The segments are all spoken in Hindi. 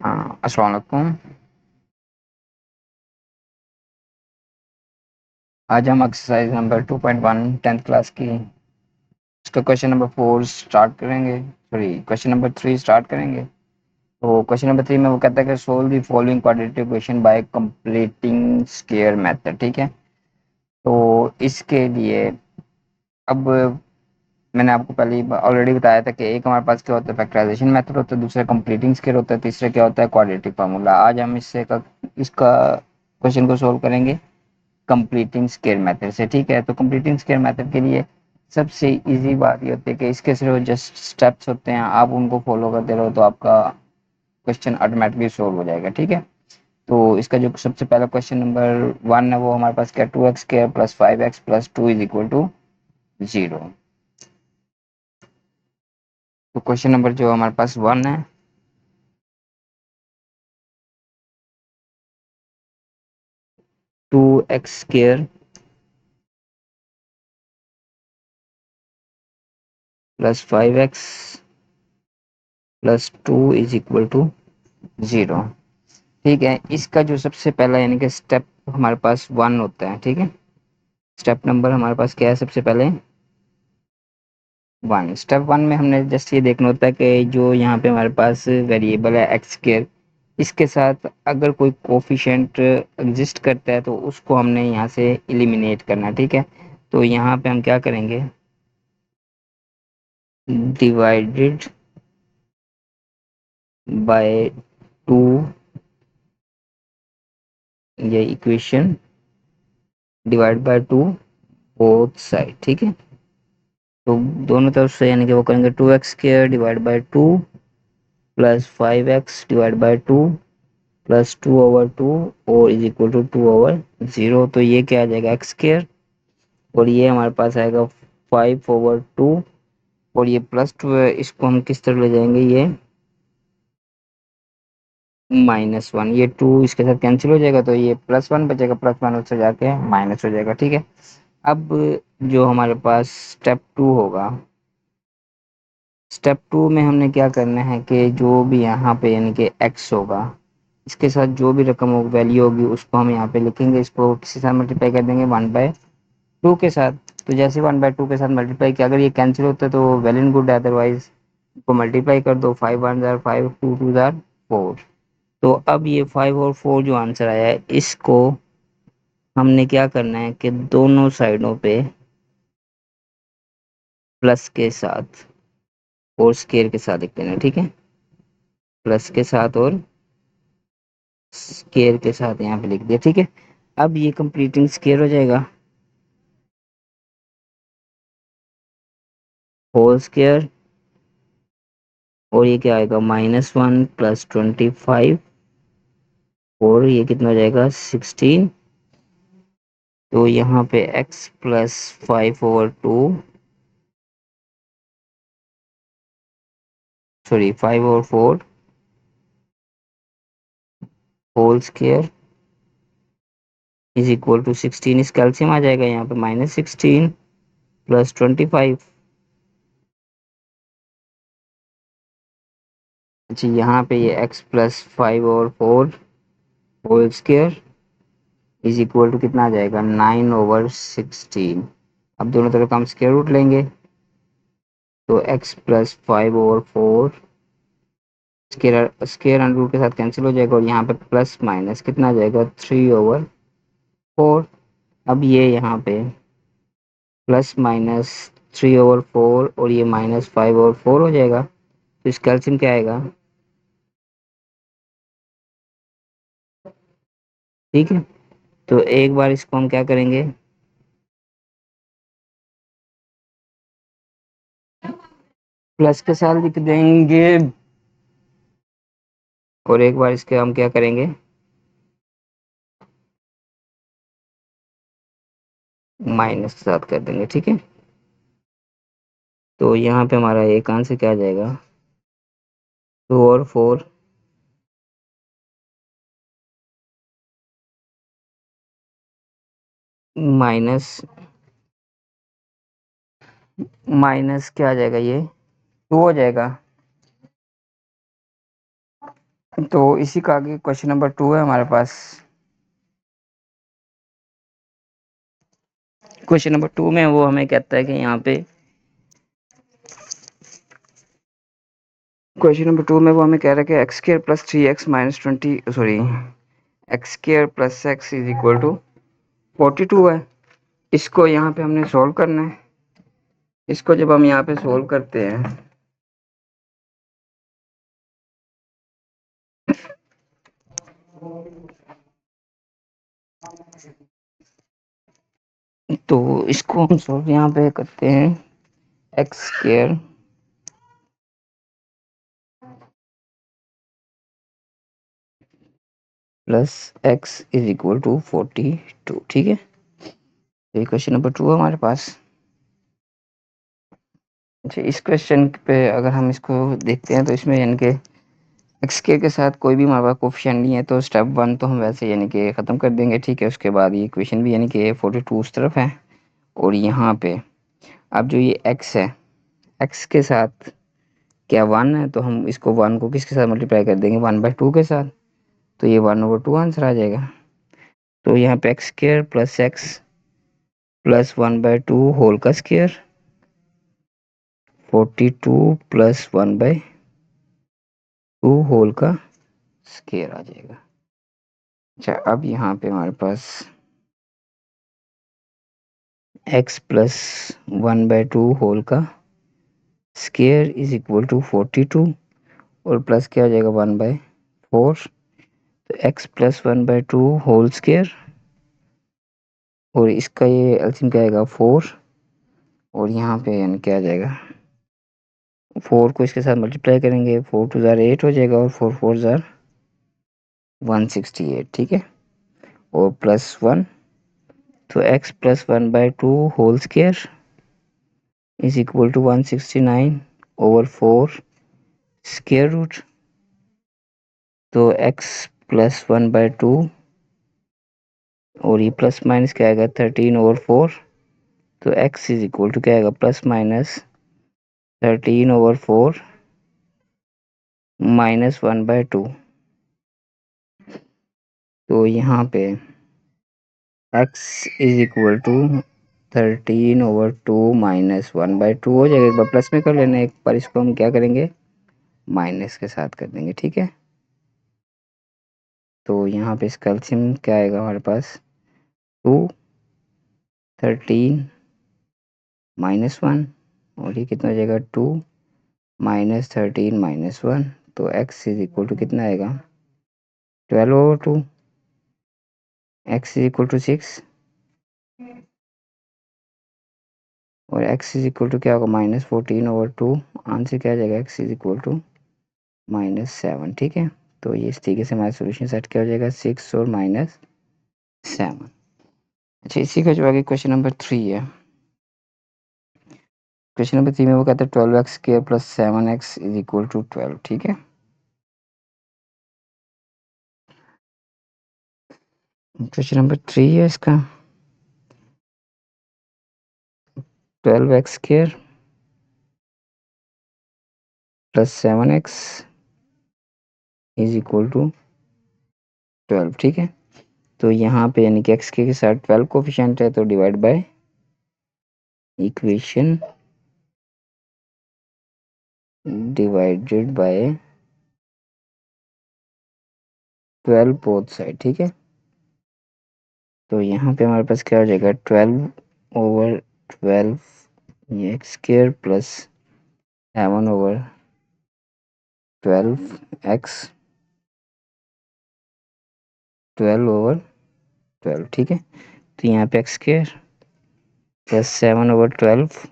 हाँ, अस्सलाम वालेकुम। आज हम एक्सरसाइज नंबर 2.1 10th क्लास की इसका क्वेश्चन नंबर 4 स्टार्ट करेंगे। सॉरी, क्वेश्चन नंबर 3 स्टार्ट करेंगे। तो क्वेश्चन नंबर 3 में वो कहता है कि solve the following quadratic equation by completing square method. ठीक है, तो इसके लिए अब मैंने आपको पहले ही ऑलरेडी बताया था कि एक हमारे पास क्या होता है, फैक्टराइजेशन मेथड होता है, दूसरा कंप्लीटिंग स्क्वायर होता है, तीसरा क्या होता है, क्वाड्रेटिक फार्मूला। आज हम इसका क्वेश्चन को सोल्व करेंगे कंप्लीटिंग स्क्वायर मेथड से। ठीक है, तो कंप्लीटिंग स्क्वायर मेथड के लिए सबसे इजी बात ये होती है कि इसके सिर्फ जस्ट स्टेप्स होते हैं, आप उनको फॉलो करते रहो तो आपका क्वेश्चन ऑटोमेटिकली सोल्व हो जाएगा। ठीक है, तो इसका जो सबसे पहला क्वेश्चन नंबर 1 है वो हमारे पास क्या, 2x square plus 5x plus 2 is equal to 0। तो क्वेश्चन नंबर जो हमारे पास 1 है, two x square plus 5x plus 2 is equal to 0। ठीक है, इसका जो सबसे पहला यानी कि स्टेप हमारे पास 1 होता है। ठीक है, स्टेप नंबर हमारे पास क्या है, सबसे पहले 1। स्टेप 1 में हमने जस्ट ये देखना होता है कि जो यहाँ पे हमारे पास वेरिएबल है एक्स स्क्वायर, इसके साथ अगर कोई कोफिशिएंट एग्जिस्ट करता है तो उसको हमने यहाँ से एलिमिनेट करना है। ठीक है, तो यहाँ पे हम क्या करेंगे, डिवाइडेड बाय 2, ये equation divide by 2 both side. ठीक है, तो दोनों तरफ से यानी कि वो करेंगे 2x square divide by 2 plus 5x divide by 2 plus 2/2 और इज इक्वल टू 2/0। तो ये क्या आ जाएगा, एक्स स्क्वायर, और ये हमारे पास आएगा 5/2, और ये प्लस 2 है, इसको हम किस तरह ले जाएंगे, ये -1, ये 2 इसके साथ कैंसिल हो जाएगा तो ये +1 बचेगा, +1 उससे जाके माइनस हो जाएगा। ठीक है, अब जो हमारे पास स्टेप 2 होगा, स्टेप 2 में हमने क्या करना है कि जो भी यहाँ पे यानी कि x होगा, इसके साथ जो भी रकम हो वैल्यू होगी उसको हम यहाँ पे लिखेंगे, इसको किसी साथ मल्टीप्लाई कर देंगे 1/2 के साथ। तो जैसे 1/2 के साथ मल्टीप्लाई किया, अगर ये कैंसिल होता है तो वेल एंड गुड है, अदरवाइज इसको मल्टीप्लाई कर दो, 5 1 जार 5, 2 2 जार 4। तो अब ये 5 और 4 जो आंसर आया है, इसको हमने क्या करना है कि दोनों साइडों पे प्लस के साथ और स्केयर के साथ लिख देना। ठीक है, प्लस के साथ और स्केयर के साथ यहाँ पे लिख दिया। ठीक है, अब ये कंप्लीटिंग स्केयर हो जाएगा, होल स्केयर, और ये क्या आएगा, -1 प्लस 25, और ये कितना हो जाएगा 16। तो यहाँ पे x plus 5/2, sorry 5/4 whole square is equal to 16, इस कैल्शियम आ जाएगा यहाँ पे -16 प्लस 25। अच्छा, यहाँ पे ये x plus 5/4 whole square is equal to कितना आ जाएगा, 9/16। अब दोनों तरफ हम स्क्वायर रूट लेंगे, तो x plus 5/4 square square under root के साथ कैंसिल हो जाएगा, और यहाँ पे प्लस माइनस कितना आ जाएगा, 3/4। अब ये यहाँ पे प्लस माइनस 3/4 और ये -5/4 हो जाएगा, तो इस कैल्शियम क्या आएगा। ठीक है, तो एक बार इसको हम क्या करेंगे, प्लस के साथ लिख देंगे, और एक बार इसके हम क्या करेंगे, माइनस के साथ कर देंगे। ठीक है, तो यहाँ पे हमारा एक आंसर क्या आ जाएगा, 2 और 4 माइनस माइनस क्या आ जाएगा, ये 2 हो जाएगा। तो इसी का आगे क्वेश्चन नंबर 2 है हमारे पास। क्वेश्चन नंबर 2 में वो हमें कहता है कि यहाँ पे क्वेश्चन नंबर 2 में वो हमें कह रहा है कि x square plus 3x minus 20 sorry x square plus x is equal to 42 है। इसको यहाँ पे हमने सोल्व करना है। इसको जब हम यहाँ पे सोल्व करते हैं तो इसको हम सोल्व यहाँ पे करते हैं x square plus x is equal to 42। ठीक है, ये क्वेश्चन नंबर 2 है हमारे पास। अच्छा, इस क्वेश्चन पे अगर हम इसको देखते हैं तो इसमें यानी कि एक्स के साथ कोई भी हमारे पास कोफिशिएंट नहीं है, तो स्टेप 1 तो हम वैसे यानी कि ख़त्म कर देंगे। ठीक है, उसके बाद ये इक्वेशन भी यानी कि 42 उस तरफ है और यहाँ पे अब जो ये एक्स है, एक्स के साथ क्या 1 है, तो हम इसको 1 को किसके साथ मल्टीप्लाई कर देंगे 1/2 के साथ, तो ये 1/2 आंसर आ जाएगा। तो यहाँ पे x square plus x plus 1/2 whole का स्क्वायर 42 प्लस 1/2 होल का स्क्वायर आ जाएगा। अच्छा, अब यहाँ पे हमारे पास x प्लस 1/2 होल का स्क्वायर इज इक्वल टू 42 और प्लस क्या हो जाएगा 1/4, तो x प्लस 1/2 होल स्क्वायर और इसका ये एलसीएम क्या आएगा 4 और यहाँ पे यानी क्या आ जाएगा 4 को इसके साथ मल्टीप्लाई करेंगे 4 टू ज़ार 8 हो जाएगा और 4 4 ज़ार 168। ठीक है, और प्लस 1, तो x plus 1/2 whole square is equal to 169/4 square root, तो x प्लस 1/2 और ये प्लस माइनस क्या आएगा 13/4, तो x इज इक्वल टू क्या आएगा प्लस माइनस 13/4 माइनस 1/2। तो यहाँ पे x is equal to 13/2 minus 1/2 हो जाएगा। एक बार प्लस में कर लेना, एक बार इसको हम क्या करेंगे माइनस के साथ कर देंगे। ठीक है, तो यहाँ पे इसका एलसीएम क्या आएगा हमारे पास 2 13 माइनस 1 और ये कितना हो जाएगा 2 माइनस 13 माइनस 1, तो x इज इक्वल टू कितना आएगा 12/2, x इज इक्वल टू 6 और x इज इक्वल टू क्या होगा -14/2। आंसर क्या आ जाएगा x इज इक्वल टू -7। ठीक है, तो ये इस तरीके से हमारा सोल्यूशन सेट क्या हो जाएगा 6 और -7। अच्छा, इसी का जो आगे क्वेश्चन नंबर 3 है। क्वेश्चन नंबर 3 में वो कहता है 12x square plus 7x is equal to 12। ठीक है, क्वेश्चन नंबर 3 है इसका 12x square plus 7x is equal to 12। ठीक है, तो यहाँ पे यानी कि x के साथ 12 कोफिशिएंट है, तो divide by equation divided by 12 both side. ठीक है, तो यहाँ पे हमारे पास क्या हो जाएगा 12/12 ये एक्स स्क्वायर प्लस 7/12 एक्स 12/12। ठीक है, तो यहाँ पे x square plus 7/12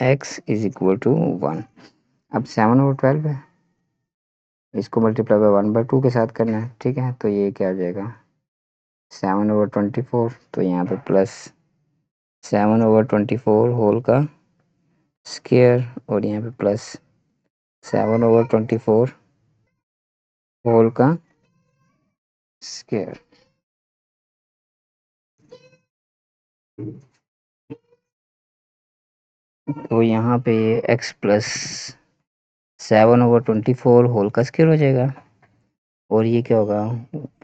x is equal to 1। अब 7/12 है, इसको मल्टीप्लाई बाय 1/2 के साथ करना है। ठीक है, तो ये क्या आ जाएगा 7/24, तो यहाँ पे प्लस 7/24 होल का स्क्वायर और यहाँ पे प्लस 7/24 होल का स्क्वायर। तो यहाँ पे ये x प्लस 7/24 होल का स्क्वायर हो जाएगा और ये क्या होगा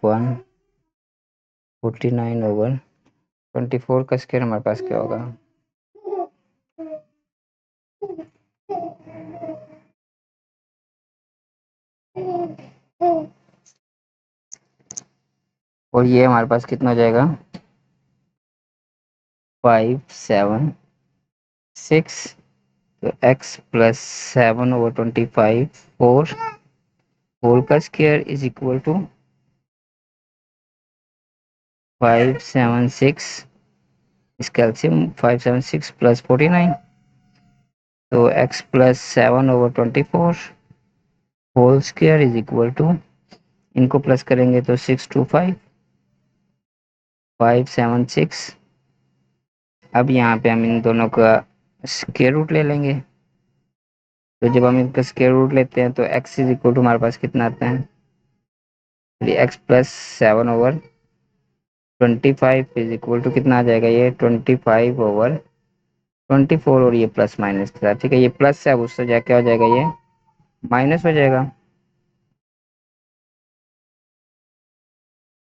149/24 का स्क्वायर हमारे पास क्या होगा, और ये हमारे पास कितना हो जाएगा 576। तो x प्लस 7/25 4 होल का स्क्वायर इज इक्वल टू 576, इसका एलसीएम 576 प्लस 49, तो x plus 7/24 whole square is equal to, इनको प्लस करेंगे तो 625 576। अब यहाँ पे हम इन दोनों का स्क्वायर रूट ले लेंगे, तो जब हम इनका स्क्वायर रूट लेते हैं तो x इज इक्वल टू हमारे पास कितना आता है, x plus 7/25 is equal to कितना आ जाएगा, ये 25/24, और ये प्लस माइनस के साथ, ठीक है, ये प्लस है, अब उससे जा क्या हो जाएगा, ये माइनस हो जाएगा।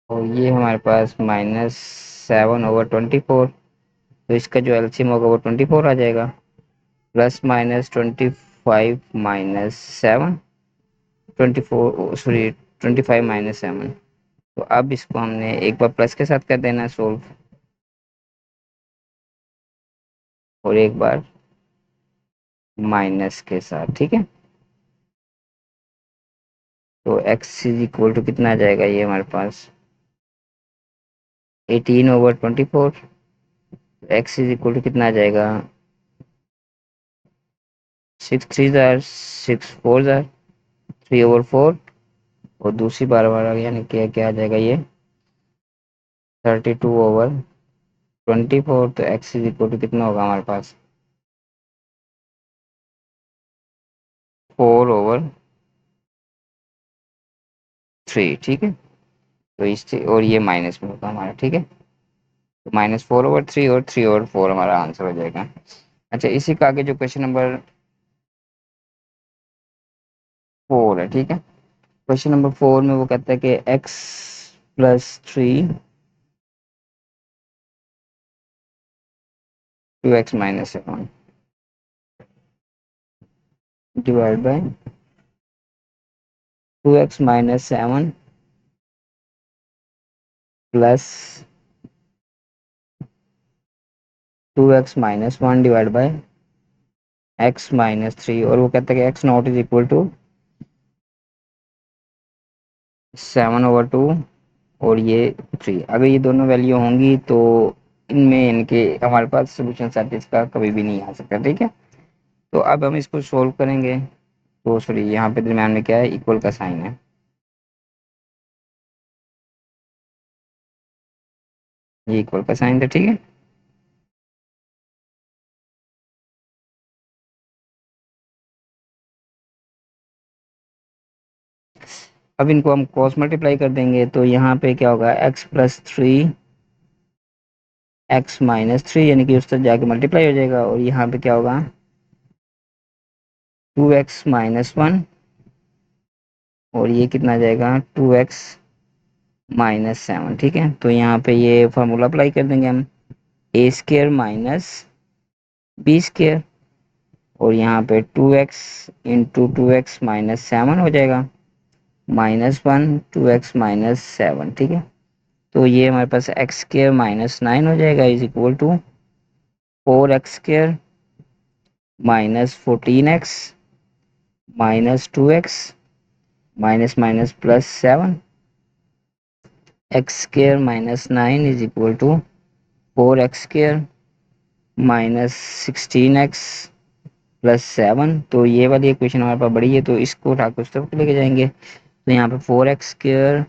और ये हमारे पास -7/24, तो इसका जो एलसीएम होगा वो 24 आ जाएगा, plus minus 25 minus 7, 24 sorry 25 minus 7। तो अब इसको हमने एक बार प्लस के साथ कर देना है सोल्व, और एक बार माइनस के साथ, ठीक है। तो x इज इक्वल टू कितना आ जाएगा, ये हमारे पास 18/24, x इज इक्वल टू कितना आ जाएगा 6 3 जार 6 4 जार 3/4, और दूसरी बार बार आ गया, यानी क्या क्या आ जाएगा, ये 32/24, तो x इज इक्वल टू कितना होगा हमारे पास 4/3, ठीक है। तो इससे और ये माइनस में होगा हमारा, ठीक है, तो -4/3 और 3/4 हमारा आंसर हो जाएगा। अच्छा, इसी का आगे जो क्वेश्चन नंबर 4 है, ठीक है, क्वेश्चन नंबर 4 में वो कहता है कि x plus 3 2x minus 7 divide by 2x minus 7 plus 2x minus 1 divide by x minus 3, और वो कहता है कि x not is equal to 7/2 और ये 3। अगर ये दोनों वैल्यू होंगी तो इनमें इनके हमारे पास सोल्यूशन सेट इसका कभी भी नहीं आ सकता, ठीक है। तो अब हम इसको सोल्व करेंगे, तो सॉरी यहाँ पे दरम्यान में क्या है, इक्वल का साइन है, ये इक्वल का साइन था, ठीक है। अब इनको हम क्रॉस मल्टीप्लाई कर देंगे, तो यहाँ पे क्या होगा x प्लस 3 x माइनस 3, यानी कि उस तरफ जाके मल्टीप्लाई हो जाएगा, और यहाँ पे क्या होगा 2x माइनस 1, और ये कितना आ जाएगा 2x माइनस 7, ठीक है। तो यहाँ पे ये फार्मूला अप्लाई कर देंगे हम, ए स्केयर माइनस बी स्केयर, और यहाँ पे 2x इंटू 2x माइनस 7 हो जाएगा, -1 2x माइनस 7, ठीक है। तो ये हमारे पास एक्स स्केयर माइनस 9 हो जाएगा is equal to 4x square minus 14x minus 2x minus minus plus 7, x square minus 9 is equal to 4x square minus 16x plus 7। तो ये वाली इक्वेशन हमारे पास बड़ी है, तो इसको उठा के उस तरफ लेके जाएंगे, तो यहाँ पे 4x square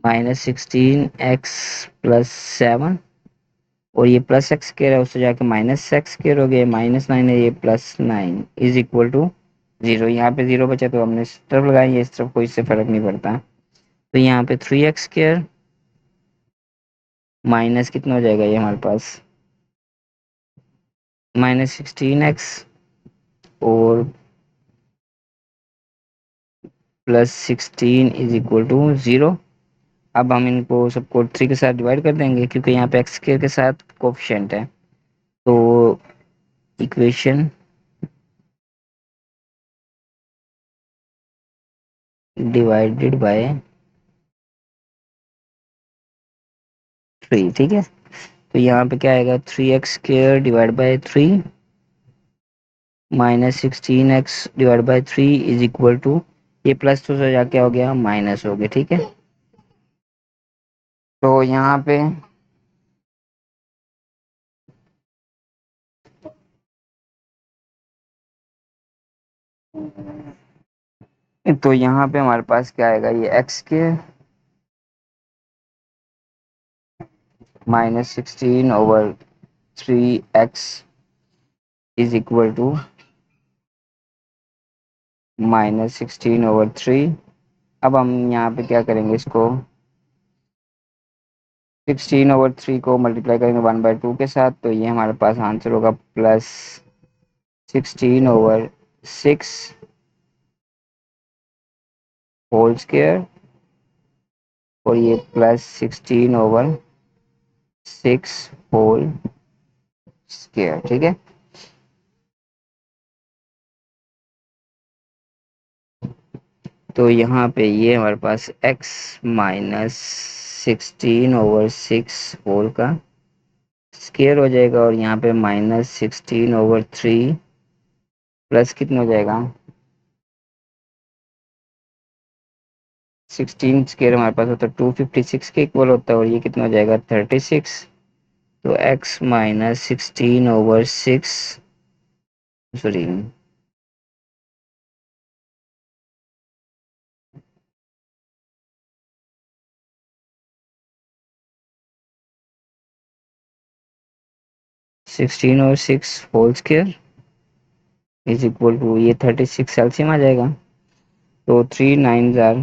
minus 16x plus 7, और ये प्लस एक्स स्क्वायर है, उससे जाके माइनस एक्स स्क्वायर हो गया, -9 है, ये +9 इज इक्वल टू 0। यहाँ पे 0 बचा तो हमने इस तरफ लगाया, ये इस तरफ, कोई इससे फर्क नहीं पड़ता। तो यहाँ पे 3x स्क्वायर माइनस कितना हो जाएगा, ये हमारे पास -16x, और प्लस 16 इज इक्वल टू 0। अब हम इनको सबको 3 के साथ डिवाइड कर देंगे क्योंकि यहाँ पे एक्स स्क्वायर के साथ कोफिशिएंट है। तो इक्वेशन डिवाइडेड बाय 3, ठीक है। तो यहाँ पे क्या आएगा, 3x² divide by 3 minus 16x divide by 3 is equal to, ये प्लस तो सजा क्या हो गया, माइनस हो गया, ठीक है। तो यहाँ पे हमारे पास क्या आएगा, ये x² minus 16/3x is equal to -16/3। अब हम यहाँ पे क्या करेंगे, इसको 16/3 को मल्टीप्लाई करेंगे 1/2 के साथ, तो ये हमारे पास आंसर होगा प्लस 16/6 होल स्क्वायर, और ये प्लस 16/6 होल स्क्वायर, ठीक है। तो यहाँ पे ये हमारे पास x -16/6 होल का स्क्वायर हो जाएगा, और यहाँ पे -16/3 प्लस कितना हो जाएगा, 16 स्क्वायर हमारे पास होता है 256 के इक्वल होता है, और ये कितना हो जाएगा 36। तो x -16/6 sorry 16/6 whole square is equal to, ये 36 एलसीएम आ जाएगा। तो 3 9 जार,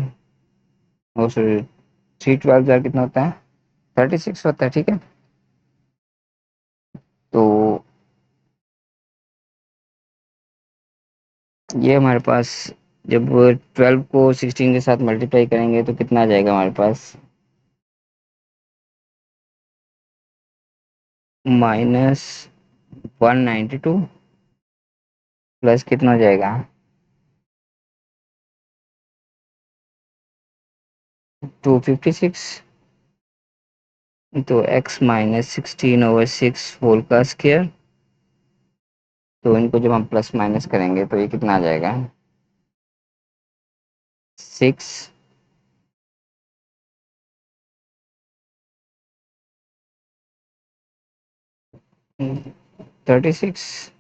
ओ सॉरी 3 12 जार कितना होता है, 36 होता है, ठीक है। तो ये हमारे पास, जब 12 को 16 के साथ मल्टीप्लाई करेंगे तो कितना आ जाएगा हमारे पास, -192 प्लस कितना हो जाएगा 256। तो x -16/6 होल का स्क्वायर, तो इनको जब हम प्लस माइनस करेंगे तो ये कितना आ जाएगा 6 36।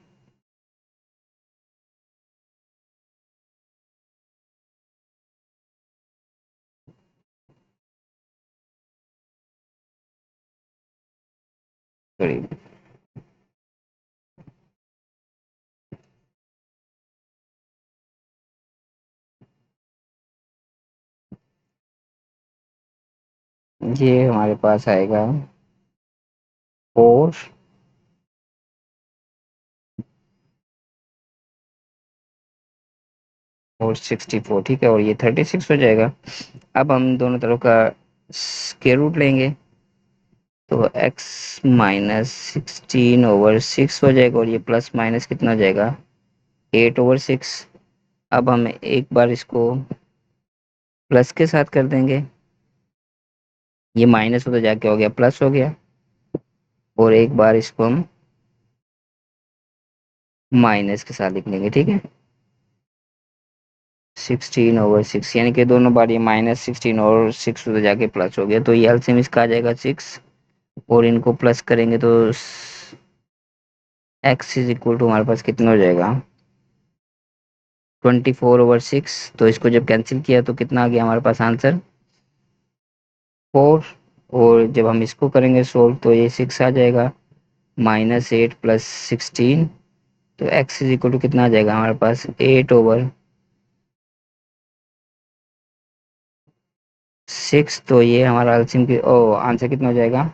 सॉरी, ये हमारे पास आएगा 4 और 64, ठीक है, और ये 36 हो जाएगा। अब हम दोनों तरफ का स्क्वायर रूट लेंगे, तो x -16/6 हो जाएगा, और ये प्लस माइनस कितना हो जाएगा 8/6। अब हम एक बार इसको प्लस के साथ कर देंगे, ये माइनस होता जाके हो गया प्लस हो गया, और एक बार इसको हम माइनस के साथ लिख लेंगे, ठीक है। 16/6 यानी कि दोनों बार ये -16 और 6 होता जाके प्लस हो गया, तो ये एलसीएम इसका आ जाएगा 6, और इनको प्लस करेंगे तो x इज इक्वल टू हमारे पास कितना हो जाएगा 24/6। तो इसको जब कैंसिल किया तो कितना आ गया हमारे पास आंसर 4, और जब हम इसको करेंगे सोल्व तो ये 6 आ जाएगा, -8 प्लस 16, तो x इज इक्वल टू कितना आ जाएगा हमारे पास 8/6। तो ये हमारा एलसीएम की आंसर कितना हो जाएगा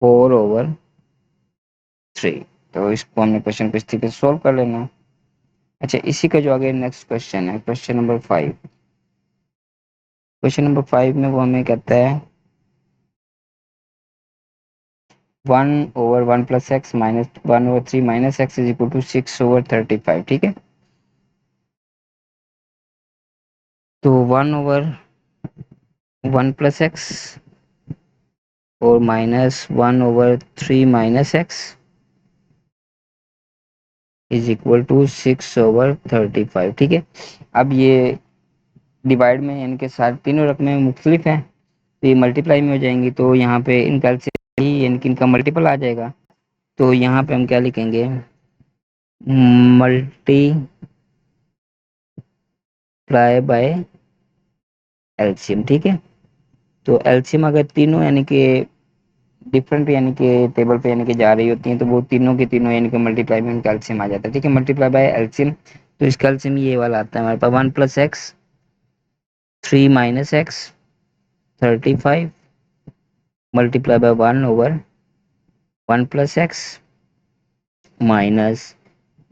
4/3। तो इसको हमने क्वेश्चन को इस तरीके से सोल्व कर लेना। अच्छा, इसी का जो आगे नेक्स्ट क्वेश्चन है, क्वेश्चन नंबर 5। क्वेश्चन नंबर 5 में वो हमें कहता है 1/1 + x minus 1/3 minus x is equal to 6/35, ठीक है। तो 1/1 + x और -1/3 minus x is equal to 6/35, ठीक है। अब ये डिवाइड में यानी कि सारे तीनों रकमें मुख्तलिफ हैं, तो ये मल्टीप्लाई में हो जाएंगी, तो यहाँ पे इनका LCM यानी कि इनका मल्टीपल आ जाएगा। तो यहाँ पे हम क्या लिखेंगे, मल्टीप्लाई बाय एलसीएम, ठीक है। तो एलसीएम अगर तीनों यानी कि डिफरेंट यानी कि टेबल पे यानी कि जा रही होती हैं, तो वो तीनों के तीनों यानी कि मल्टीप्लाई में उनका एलसीएम आ जाता है, ठीक है। मल्टीप्लाई बाय एलसीएम, तो इसका एलसीएम ये वाला आता है हमारे पास 1 + x 3 minus x 35 multiply by 1/1 + x minus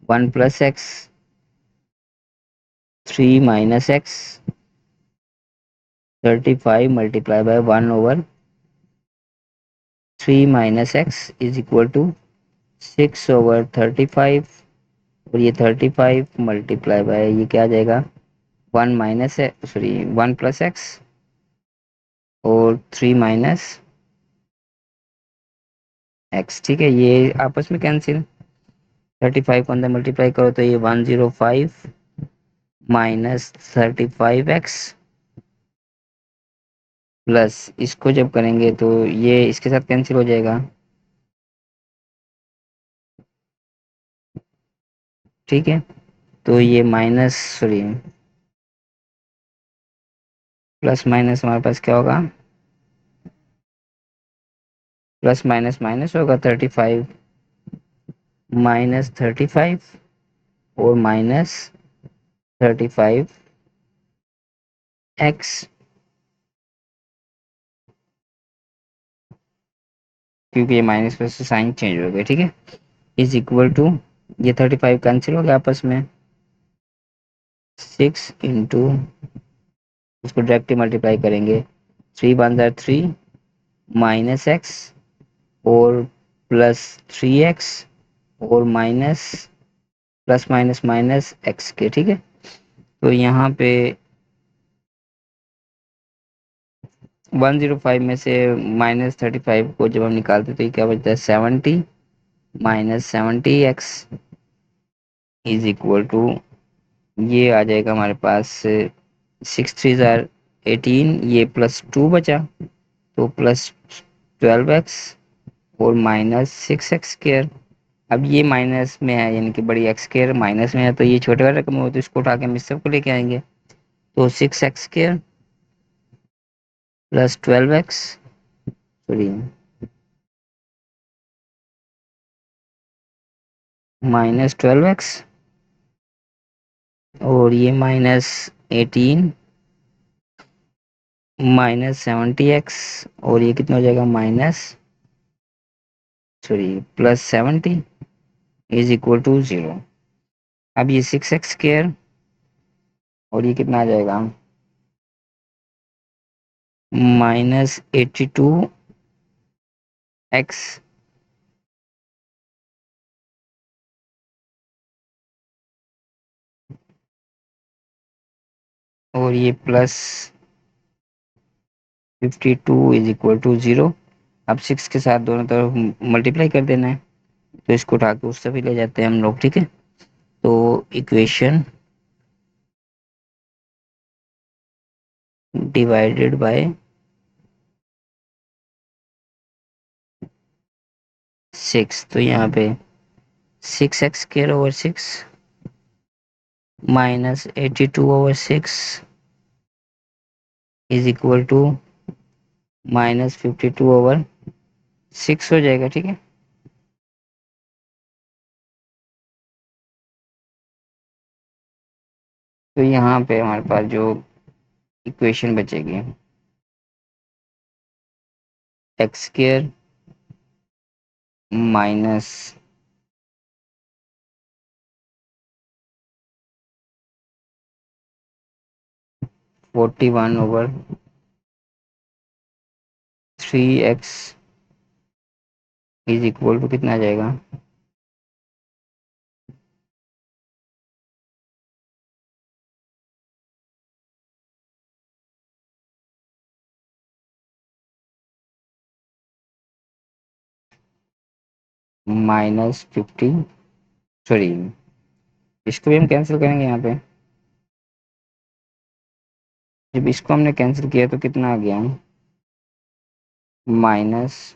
1 + x 3 minus x 35 multiply by 1/3 minus x is equal to 6/35, और ये 35 मल्टीप्लाई बाय ये क्या आ जाएगा 1 माइनस सॉरी 1 + x और 3 माइनस x, ठीक है। ये आपस में कैंसिल, 35 को अंदर मल्टीप्लाई करो तो ये 105 माइनस 35x प्लस इसको जब करेंगे तो ये इसके साथ कैंसिल हो जाएगा, ठीक है। तो ये माइनस सॉरी प्लस माइनस हमारे पास क्या होगा, प्लस माइनस माइनस होगा 35 माइनस 35 और माइनस 35x, क्योंकि ये माइनस प्लस से साइन चेंज हो गया, ठीक है। इज इक्वल टू ये 35 कैंसिल हो गया आपस में, 6 इंटू इसको डायरेक्टली मल्टीप्लाई करेंगे, 3 × 3 माइनस एक्स और प्लस 3x और minus plus minus minus x के, ठीक है। तो यहाँ पे 105 में से -35 को जब हम निकालते तो ये क्या बचता है 70 minus 70x is equal to ये आ जाएगा हमारे पास 6 3 जार 18, ये +2 बचा तो +12x और -6x²। अब ये माइनस में है यानी कि बड़ी x² माइनस में है, तो ये छोटे वाले रकम हो तो इसको उठा के हम इस सबको लेके आएंगे, तो 6x² plus 12x sorry -12x और ये -18 -70x और ये कितना हो जाएगा +70 इज इक्वल टू 0। अब ये 6x² और ये कितना आ जाएगा -82x और ये +52 इज इक्वल टू 0। अब 6 के साथ दोनों तरफ मल्टीप्लाई कर देना है, तो इसको उठा के उस तरफ ही ले जाते हैं हम लोग, ठीक है। तो इक्वेशन डिवाइडेड बाय 6, तो यहाँ पे 6x²/6 -82/6 इज इक्वल टू -52/6 हो जाएगा, ठीक है। तो यहाँ पे हमारे पास जो इक्वेशन बचेगी x² minus 41/6 3x is equal to कितना आ जाएगा, -50, सॉरी इसको भी हम कैंसिल करेंगे यहाँ पे। जब इसको हमने कैंसिल किया तो कितना आ गया, माइनस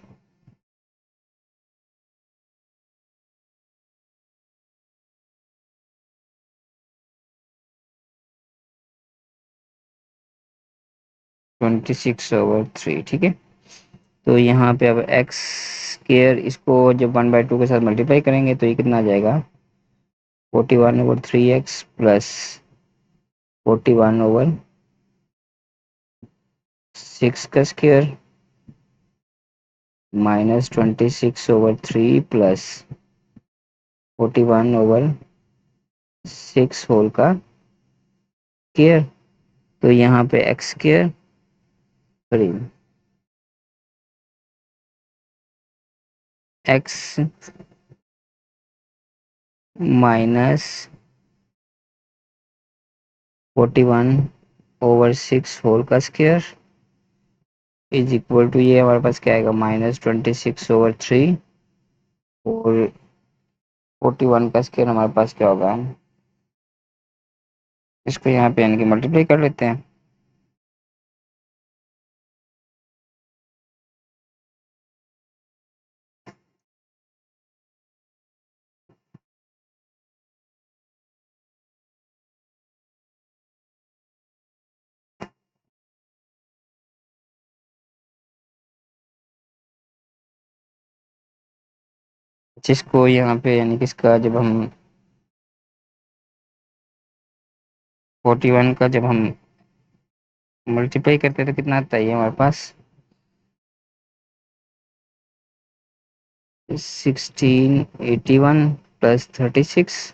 26/3, ठीक है। तो यहाँ पे अब एक्स स्केयर इसको जब 1/2 के साथ मल्टीप्लाई करेंगे तो ये कितना आ जाएगा, 41/3x प्लस 41/6 का स्केयर -26/3 प्लस 41/6 होल का स्केयर। तो यहाँ पे x square, sorry x minus 41/6 whole का स्केयर इज इक्वल टू, ये हमारे पास क्या आएगा, -26/3 और 41 का स्केयर हमारे पास क्या होगा, इसको यहाँ पे यानी कि मल्टीप्लाई कर लेते हैं। जिसको यहाँ पे यानी कि इसका जब हम 41 का जब हम मल्टीप्लाई करते हैं तो कितना आता है हमारे पास, 1681 प्लस 36।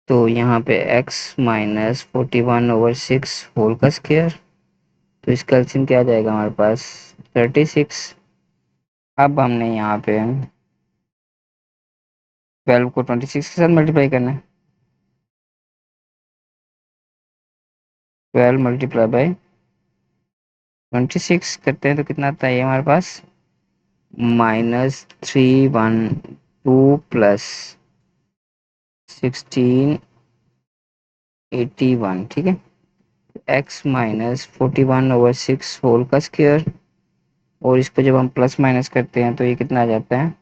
तो यहाँ पे x -41/6 होल का स्क्वायर, तो इसका एलसीएम क्या आ जाएगा हमारे पास, 36। अब हमने यहाँ पे 12 को 26 के साथ मल्टीप्लाई करना है, 12 मल्टीप्लाई बाई 26 करते हैं तो कितना आता है हमारे पास, -312 प्लस 1681, ठीक है। x -41/6 होल का स्क्वायर, और इसको जब हम प्लस माइनस करते हैं तो ये कितना आ जाता है,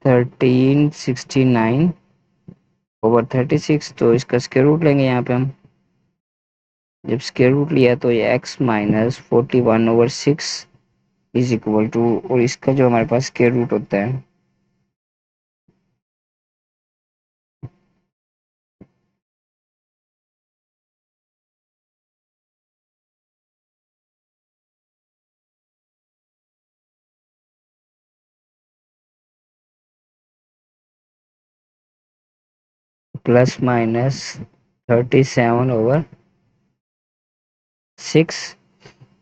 1369/36। तो इसका स्क्वायर रूट लेंगे यहाँ पे हम, जब स्क्वायर रूट लिया तो ये x -41/6 इज इक्वल टू, और इसका जो हमारे पास स्क्वायर रूट होता है +-37/6।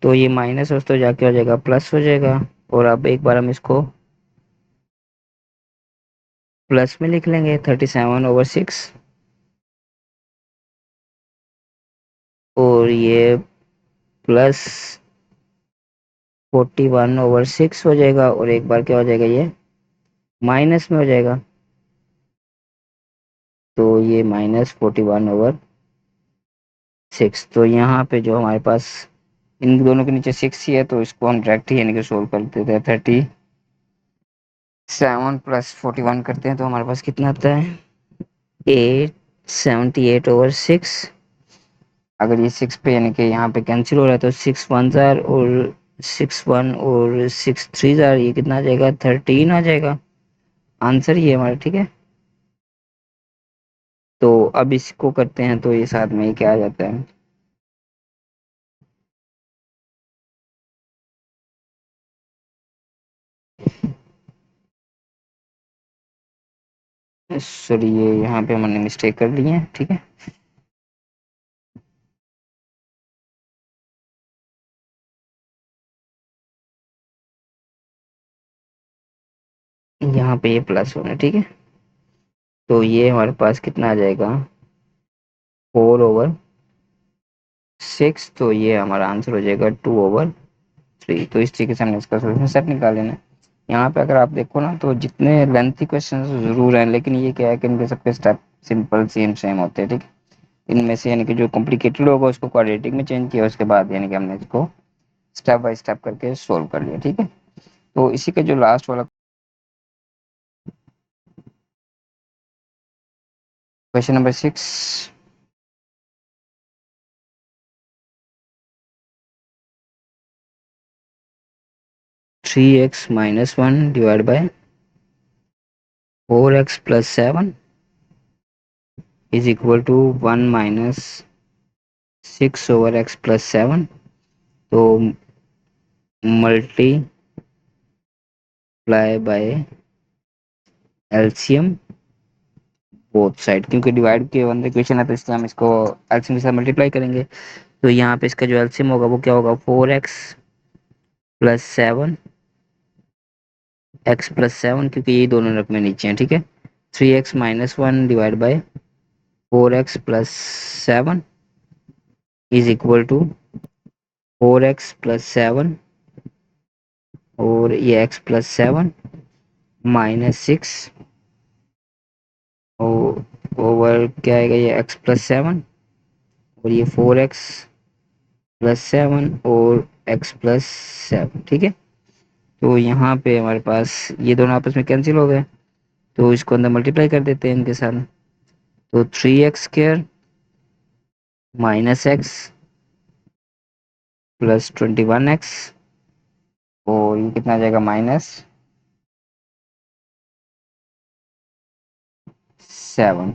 तो ये माइनस हो तो जाके हो जाएगा प्लस हो जाएगा, और अब एक बार हम इसको प्लस में लिख लेंगे 37/6, और ये प्लस 41/6 हो जाएगा, और एक बार क्या हो जाएगा, ये माइनस में हो जाएगा। तो ये -41/6। तो यहाँ पे जो हमारे पास इन दोनों के नीचे 6 ही है, तो इसको हम डायरेक्ट ही यानी कि सोल्व कर देते हैं। 37 प्लस 41 करते हैं तो हमारे पास कितना आता है, 878/6। अगर ये 6 पे यानी कि यहाँ पे कैंसिल हो रहा है तो 6 1 जार और 6 1 और 6 3 जार, ये कितना आ जाएगा, 13 आ जाएगा। आंसर ये हमारा, ठीक है। तो अब इसको करते हैं तो ये साथ में ही क्या आ जाता है, सॉरी, ये यहाँ पे हमने मिस्टेक कर ली है, ठीक है। यहाँ पे ये प्लस होना, ठीक है। तो ये हमारे पास कितना आ जाएगा, 4/6। तो ये हमारा आंसर हो जाएगा 2/3। तो इस तरीके से हमने इसका सोल्यूशन सेट निकाल लेना है। यहाँ पे अगर आप देखो ना, तो जितने लेंथी क्वेश्चन जरूर हैं, लेकिन ये क्या है कि इनके सबके स्टेप सिंपल सेम सेम होते हैं, ठीक है। इनमें से यानी कि जो कॉम्प्लिकेटेड होगा उसको क्वाड्रेटिक में चेंज किया, उसके बाद यानी कि हमने इसको स्टेप बाय स्टेप करके सोल्व कर लिया, ठीक है। तो इसी का जो लास्ट वाला question number 6, 3x - 1 divide by 4x + 7 is equal to 1 - 6/x + 7। तो multiply by LCM both side, क्योंकि डिवाइड के वन इक्वेशन है तो इसलिए हम इसको एलसीएम के साथ मल्टीप्लाई करेंगे। तो यहाँ पे इसका जो एलसीएम होगा वो क्या होगा, 4x + 7, x + 7, क्योंकि ये दोनों रकमें नीचे हैं, ठीक है। 3x - 1 divide by 4x + 7 is equal to 4x + 7, और ये x + 7 -6 और ओवर क्या आएगा, ये x + 7 और ये 4x + 7 और x + 7, ठीक है। तो यहाँ पे हमारे पास ये दोनों आपस में कैंसिल हो गए, तो इसको अंदर मल्टीप्लाई कर देते हैं इनके साथ। तो 3x² -x + 21x, और ये कितना आ जाएगा, -7,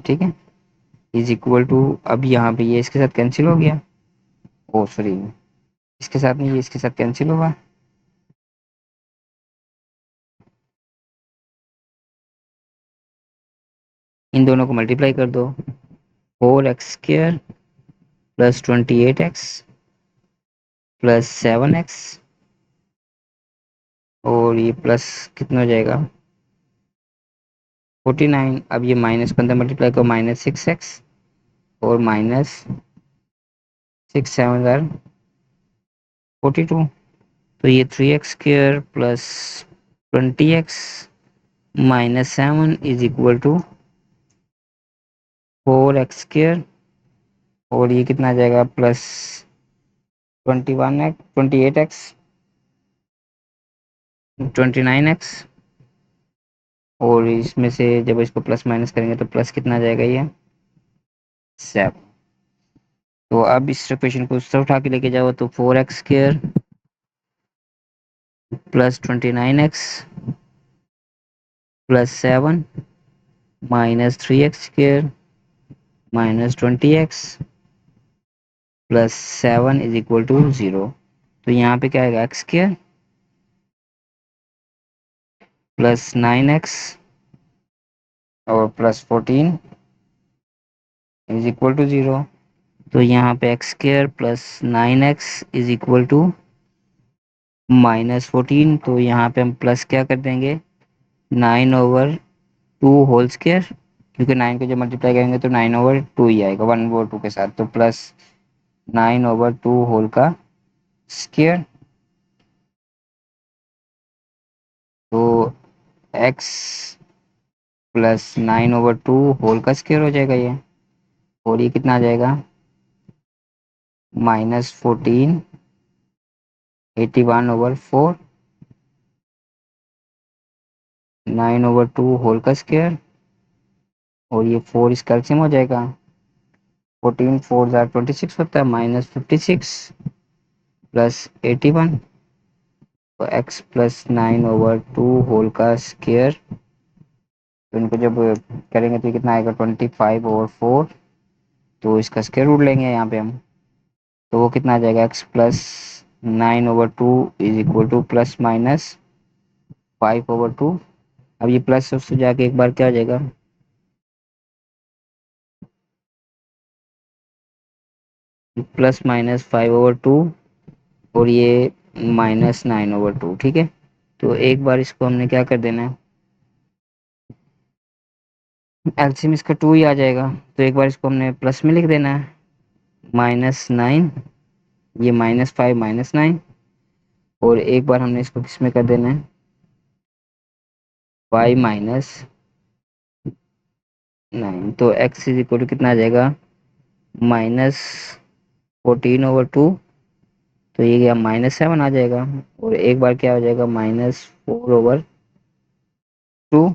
ठीक है। इज इक्वल टू, अब यहाँ पे ये इसके साथ कैंसिल हो गया, ओ सॉरी, इसके साथ नहीं, ये इसके साथ कैंसिल होगा। इन दोनों को मल्टीप्लाई कर दो, 4x² + 28x + 7x, और ये प्लस कितना हो जाएगा, 49। अब ये माइनस को अंदर मल्टीप्लाई करो, -6x और -6 × 7 = 42। तो ये 3x² + 20x -7 is equal to 4x², और ये कितना आ जाएगा, +28x 29x, और इसमें से जब इसको प्लस माइनस करेंगे तो प्लस कितना आ जाएगा, ये 7। तो अब इस इक्वेशन को उस तरफ उठा के लेके जाओ, तो 4x² + 29x + 7 -3x² -20x + 7 is equal to 0। तो यहाँ पे क्या आएगा, x² + 9x और +14 इज इक्वल टू 0। तो यहाँ पे x² + 9x is equal to -14। तो यहाँ पे हम प्लस क्या कर देंगे, 9/2 होल स्क्वायर, क्योंकि 9 को जब मल्टीप्लाई करेंगे तो 9/2 ही आएगा, 1/2 के साथ, तो प्लस 9/2 होल का स्क्वायर। तो x + 9/2 होल का स्क्वायर हो जाएगा ये, और ये कितना आ जाएगा, -14 81/4, 9/2 होल का स्क्वायर, और ये 4 इसका एलसीएम हो जाएगा, 14 4 26 होता है, -56 + 81। तो x + 9/2 होल का स्क्वायर, तो इनको जब करेंगे तो ये कितना आएगा, 25/4। तो इसका स्क्वायर रूट लेंगे यहाँ पे हम, तो वो कितना आ जाएगा, x + 9/2 इज इक्वल टू ± 5/2। अब ये प्लस उससे जाके एक बार क्या हो जाएगा, प्लस माइनस 5/2 और ये -9/2, ठीक है। तो एक बार इसको हमने क्या कर देना है, एलसीएम इसका 2 ही आ जाएगा, तो एक बार इसको हमने प्लस में लिख देना है, -9, ये -5 -9, और एक बार हमने इसको किस में कर देना है, y -9, तो x इज इक्वल टू कितना आ जाएगा, -14/2, तो ये गया -7 आ जाएगा, और एक बार क्या हो जाएगा, -4/2,